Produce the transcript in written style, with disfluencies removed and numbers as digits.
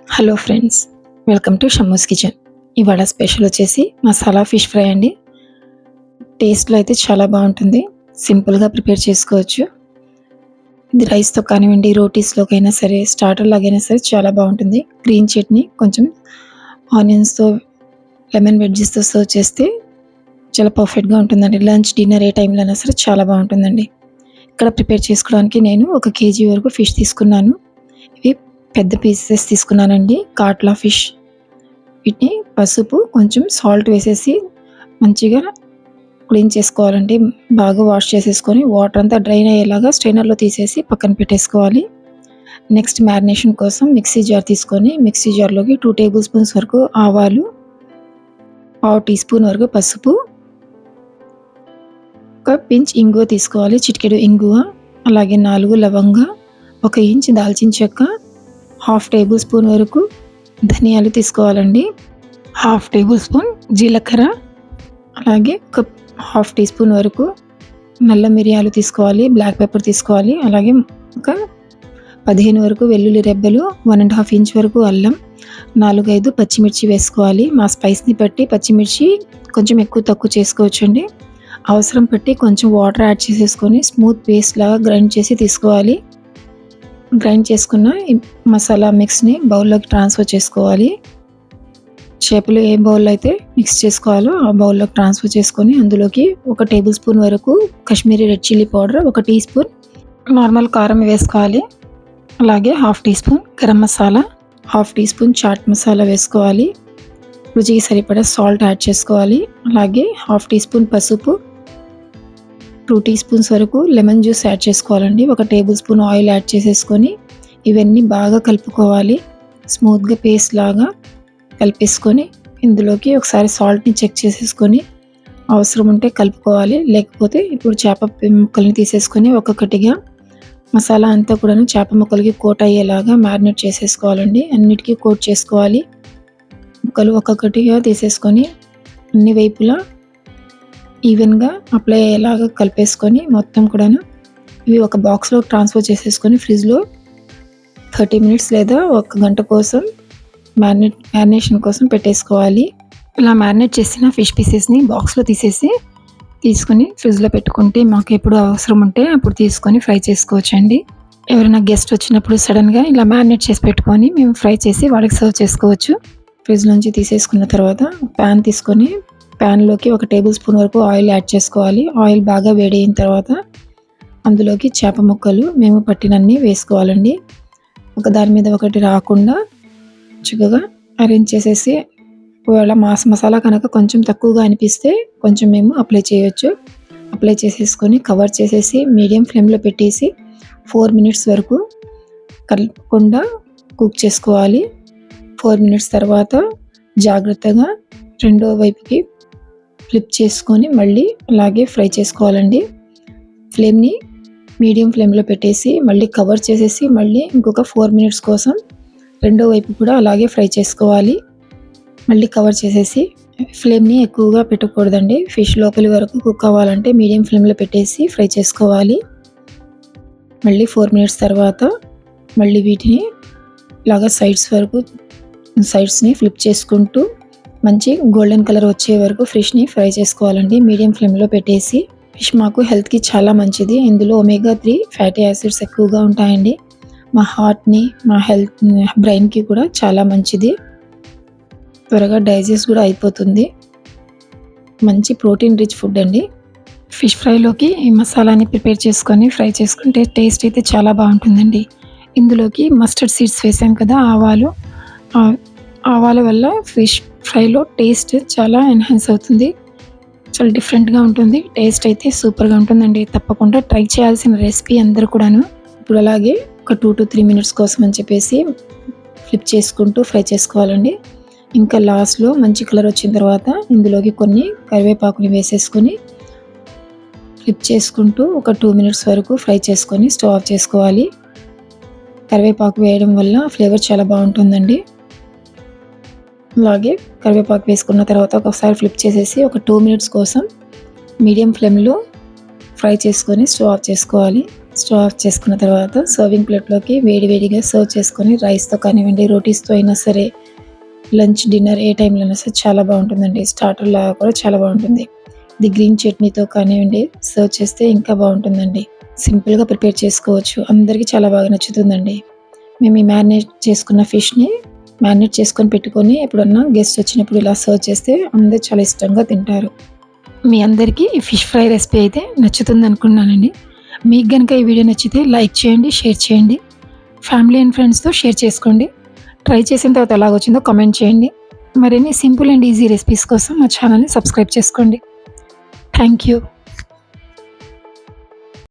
Hello friends, welcome to Shammu's kitchen. ఇవాళ special వచ్చేసి masala fish fry అండి. టేస్ట్లో అయితే చాలా బాగుంటుంది. సింపుల్గా ప్రిపేర్ చేసుకోవచ్చు. ఇది రైస్తో కానివ్వండి, రోటీస్లోకైనా సరే, స్టార్టర్ లాగైనా సరే చాలా బాగుంటుంది. గ్రీన్ చట్నీ కొంచెం ఆనియన్స్తో, లెమన్ వెజ్జెస్తో సర్వ్ చేస్తే చాలా పర్ఫెక్ట్గా ఉంటుందండి. లంచ్, డిన్నర్ ఏ టైంలో అయినా సరే చాలా బాగుంటుందండి. ఇక్కడ ప్రిపేర్ చేసుకోవడానికి నేను 1 కేజీ వరకు ఫిష్ తీసుకున్నాను. ఇవి పెద్ద పీసెస్ తీసుకున్నానండి. కాట్లా ఫిష్. వీటిని పసుపు, కొంచెం సాల్ట్ వేసేసి మంచిగా క్లీన్ చేసుకోవాలండి. బాగా వాష్ చేసేసుకొని వాటర్ అంతా డ్రైన్ అయ్యేలాగా స్ట్రైనర్లో తీసేసి పక్కన పెట్టేసుకోవాలి. నెక్స్ట్ మ్యారినేషన్ కోసం మిక్సీ జార్ తీసుకొని మిక్సీ జార్లోకి 2 టేబుల్ స్పూన్స్ వరకు ఆవాలు, 1/2 టీ స్పూన్ వరకు పసుపు, ఒక పించ్ ఇంగువ తీసుకోవాలి, చిటికెడు ఇంగువ, అలాగే 4 లవంగ, 1 ఇంచ్ దాల్చిన చెక్క, 1/2 టేబుల్ స్పూన్ వరకు ధనియాలు తీసుకోవాలండి, 1/2 టేబుల్ స్పూన్ జీలకర్ర, అలాగే ఒక 1/2 టీ స్పూన్ వరకు నల్ల మిరియాలు తీసుకోవాలి, బ్లాక్ పెప్పర్ తీసుకోవాలి, అలాగే ఒక 15 వరకు వెల్లుల్లి రెబ్బలు, 1.5 ఇంచ్ వరకు అల్లం, 4-5 పచ్చిమిర్చి వేసుకోవాలి. మా స్పైస్ని బట్టి పచ్చిమిర్చి కొంచెం ఎక్కువ తక్కువ చేసుకోవచ్చండి. అవసరం బట్టి కొంచెం వాటర్ యాడ్ చేసేసుకొని స్మూత్ పేస్ట్ లాగా గ్రైండ్ చేసి తీసుకోవాలి. గ్రైండ్ చేసుకున్న ఈ మసాలా మిక్స్ని బౌల్లోకి ట్రాన్స్ఫర్ చేసుకోవాలి. చేపలు ఏ బౌల్లో అయితే మిక్స్ చేసుకోవాలో ఆ బౌల్లోకి ట్రాన్స్ఫర్ చేసుకొని అందులోకి 1 టేబుల్ స్పూన్ వరకు Kashmiri red chilli powder, 1 teaspoon normal కారం వేసుకోవాలి, అలాగే 1/2 teaspoon garam masala, 1/2 teaspoon chaat masala వేసుకోవాలి. రుచికి సరిపడా సాల్ట్ యాడ్ చేసుకోవాలి. అలాగే 1/2 టీ స్పూన్ పసుపు, 2 టీ స్పూన్స్ వరకు లెమన్ జ్యూస్ యాడ్ చేసుకోవాలండి. 1 టేబుల్ స్పూన్ ఆయిల్ యాడ్ చేసేసుకొని ఇవన్నీ బాగా కలుపుకోవాలి. స్మూత్గా పేస్ట్ లాగా కలిపేసుకొని ఇందులోకి ఒకసారి సాల్ట్ని చెక్ చేసేసుకొని అవసరం ఉంటే కలుపుకోవాలి. లేకపోతే ఇప్పుడు చేప ముక్కల్ని తీసేసుకొని ఒక్కొక్కటిగా మసాలా అంతా కూడా చేప ముక్కలకి కోట్ అయ్యేలాగా మ్యారినేట్ చేసేసుకోవాలండి. అన్నిటికీ కోట్ చేసుకోవాలి. ముక్కలు ఒక్కొక్కటిగా తీసేసుకొని అన్ని వైపులా ఈవెన్గా అప్లై అయ్యేలాగా కలిపేసుకొని మొత్తం కూడాను ఇవి ఒక బాక్స్లో ట్రాన్స్ఫర్ చేసేసుకొని ఫ్రిడ్జ్లో 30 మినిట్స్ లేదా 1 గంట కోసం మ్యారినేషన్ కోసం పెట్టేసుకోవాలి. ఇలా మ్యారినేట్ చేసిన ఫిష్ పీసెస్ని బాక్స్లో తీసుకొని ఫ్రిడ్జ్లో పెట్టుకుంటే మాకు ఎప్పుడు అవసరం ఉంటే అప్పుడు తీసుకొని ఫ్రై చేసుకోవచ్చండి. ఎవరైనా గెస్ట్ వచ్చినప్పుడు సడన్గా ఇలా మ్యారినేట్ చేసి పెట్టుకొని మేము ఫ్రై చేసి వాళ్ళకి సర్వ్ చేసుకోవచ్చు. ఫ్రిడ్జ్ నుంచి తీసేసుకున్న తర్వాత ప్యాన్ తీసుకొని ప్యాన్లోకి 1 టేబుల్ స్పూన్ వరకు ఆయిల్ యాడ్ చేసుకోవాలి. ఆయిల్ బాగా వేడైన తర్వాత అందులోకి చేప ముక్కలు మేము పట్టినన్ని వేసుకోవాలండి. దాని మీద ఒకటి రాకుండా చక్కగా అరేంజ్ చేసేసి, ఒకవేళ మసాలా కనుక కొంచెం తక్కువగా అనిపిస్తే కొంచెం మేము అప్లై చేయొచ్చు. అప్లై చేసేసుకొని కవర్ చేసేసి మీడియం ఫ్లేమ్లో పెట్టేసి 4 మినిట్స్ వరకు కలపకుండా కుక్ చేసుకోవాలి. 4 మినిట్స్ తర్వాత జాగ్రత్తగా రెండో వైపుకి ఫ్లిప్ చేసుకొని మళ్ళీ అలాగే ఫ్రై చేసుకోవాలండి. ఫ్లేమ్ని మీడియం ఫ్లేమ్లో పెట్టేసి మళ్ళీ కవర్ చేసేసి మళ్ళీ ఇంకొక 4 మినిట్స్ కోసం రెండో వైపు కూడా అలాగే ఫ్రై చేసుకోవాలి. మళ్ళీ కవర్ చేసేసి ఫ్లేమ్ని ఎక్కువగా పెట్టకూడదండి. ఫిష్ లోపలి వరకు కుక్ అవ్వాలంటే మీడియం ఫ్లేమ్లో పెట్టేసి ఫ్రై చేసుకోవాలి. మళ్ళీ 4 మినిట్స్ తర్వాత మళ్ళీ వీటిని ఇలాగా సైడ్స్ని ఫ్లిప్ చేసుకుంటూ మంచి గోల్డెన్ కలర్ వచ్చే వరకు ఫిష్ని ఫ్రై చేసుకోవాలండి మీడియం ఫ్లేమ్లో పెట్టేసి. ఫిష్ మాకు హెల్త్కి చాలా మంచిది. ఇందులో omega-3 ఫ్యాటీ యాసిడ్స్ ఎక్కువగా ఉంటాయండి. మా హార్ట్ని, మా బ్రెయిన్కి కూడా చాలా మంచిది. త్వరగా డైజెస్ట్ కూడా అయిపోతుంది. మంచి ప్రోటీన్ రిచ్ ఫుడ్ అండి. ఫిష్ ఫ్రైలోకి ఈ మసాలాని ప్రిపేర్ చేసుకొని ఫ్రై చేసుకుంటే టేస్ట్ అయితే చాలా బాగుంటుందండి. ఇందులోకి మస్టర్డ్ సీడ్స్ వేసాం కదా, ఆవాల వల్ల ఫిష్ ఫ్రైలో టేస్ట్ చాలా ఎన్హాన్స్ అవుతుంది. చాలా డిఫరెంట్గా ఉంటుంది. టేస్ట్ అయితే సూపర్గా ఉంటుందండి. తప్పకుండా ట్రై చేయాల్సిన రెసిపీ అందరూ కూడాను. ఇప్పుడు అలాగే ఒక 2 to 3 మినిట్స్ కోసం అని చెప్పేసి ఫ్లిప్ చేసుకుంటూ ఫ్రై చేసుకోవాలండి. ఇంకా లాస్ట్లో మంచి కలర్ వచ్చిన తర్వాత ఇందులోకి కొన్ని కరివేపాకుని వేసేసుకొని ఫ్లిప్ చేసుకుంటూ ఒక 2 మినిట్స్ వరకు ఫ్రై చేసుకొని స్టవ్ ఆఫ్ చేసుకోవాలి. కరివేపాకు వేయడం వల్ల ఫ్లేవర్ చాలా బాగుంటుందండి. అలాగే కరివేపాకు వేసుకున్న తర్వాత ఒకసారి ఫ్లిప్ చేసేసి ఒక 2 మినిట్స్ కోసం మీడియం ఫ్లేమ్లో ఫ్రై చేసుకొని స్టవ్ ఆఫ్ చేసుకోవాలి. స్టవ్ ఆఫ్ చేసుకున్న తర్వాత సర్వింగ్ ప్లేట్లోకి వేడివేడిగా సర్వ్ చేసుకొని రైస్తో కానివ్వండి, రోటీస్తో అయినా సరే, లంచ్, డిన్నర్ ఏ టైంలో అయినా సరే చాలా బాగుంటుందండి. స్టార్టర్లాగా కూడా చాలా బాగుంటుంది. ఇది గ్రీన్ చట్నీతో కానివ్వండి సర్వ్ చేస్తే ఇంకా బాగుంటుందండి. సింపుల్గా ప్రిపేర్ చేసుకోవచ్చు. అందరికీ చాలా బాగా నచ్చుతుందండి. మేము ఈ మ్యారినేట్ చేసుకున్న ఫిష్ని మ్యారినేట్ చేసుకొని పెట్టుకొని ఎప్పుడన్నా గెస్ట్ వచ్చినప్పుడు ఇలా సర్వ్ చేస్తే అందరూ చాలా ఇష్టంగా తింటారు. మీ అందరికీ ఈ ఫిష్ ఫ్రై రెసిపీ అయితే నచ్చుతుంది అనుకున్నానండి. మీకు కనుక ఈ వీడియో నచ్చితే లైక్ చేయండి, షేర్ చేయండి, ఫ్యామిలీ అండ్ ఫ్రెండ్స్తో షేర్ చేసుకోండి. ట్రై చేసిన తర్వాత ఎలాగొచ్చిందో కామెంట్ చేయండి. మరిన్ని సింపుల్ అండ్ ఈజీ రెసిపీస్ కోసం మా ఛానల్ని సబ్స్క్రైబ్ చేసుకోండి. Thank you.